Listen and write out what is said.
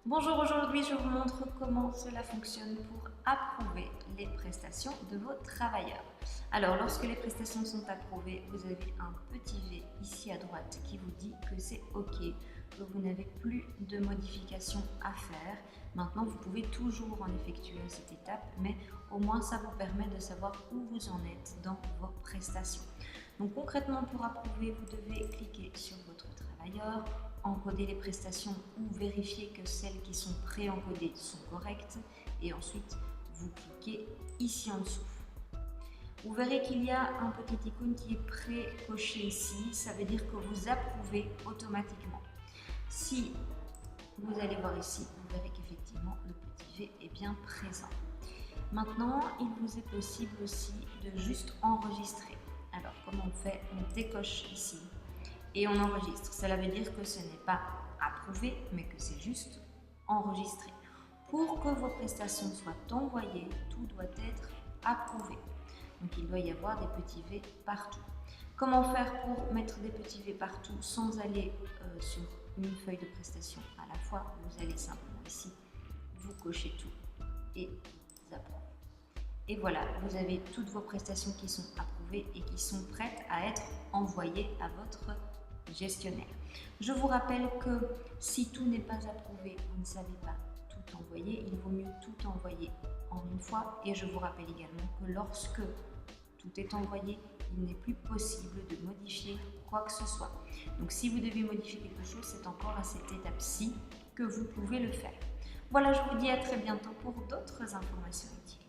Bonjour, aujourd'hui je vous montre comment cela fonctionne pour approuver les prestations de vos travailleurs. Alors lorsque les prestations sont approuvées, vous avez un petit V ici à droite qui vous dit que c'est OK, que vous n'avez plus de modifications à faire. Maintenant vous pouvez toujours en effectuer à cette étape, mais au moins ça vous permet de savoir où vous en êtes dans vos prestations. Donc concrètement, pour approuver, vous devez cliquer sur votre travailleur, encoder les prestations ou vérifier que celles qui sont pré-encodées sont correctes et ensuite vous cliquez ici en dessous. Vous verrez qu'il y a un petit icône qui est pré-coché ici, ça veut dire que vous approuvez automatiquement. Si vous allez voir ici, vous verrez qu'effectivement le petit V est bien présent. Maintenant, il vous est possible aussi de juste enregistrer. Alors, comment on fait? On décoche ici et on enregistre. Cela veut dire que ce n'est pas approuvé, mais que c'est juste enregistré. Pour que vos prestations soient envoyées, tout doit être approuvé. Donc, il doit y avoir des petits V partout. Comment faire pour mettre des petits V partout sans aller sur une feuille de prestation à la fois? Vous allez simplement ici, vous cochez tout et vous approuvez. Et voilà, vous avez toutes vos prestations qui sont approuvées et qui sont prêtes à être envoyées à votre gestionnaire. Je vous rappelle que si tout n'est pas approuvé, vous ne savez pas tout envoyer, il vaut mieux tout envoyer en une fois. Et je vous rappelle également que lorsque tout est envoyé, il n'est plus possible de modifier quoi que ce soit. Donc si vous devez modifier quelque chose, c'est encore à cette étape-ci que vous pouvez le faire. Voilà, je vous dis à très bientôt pour d'autres informations utiles.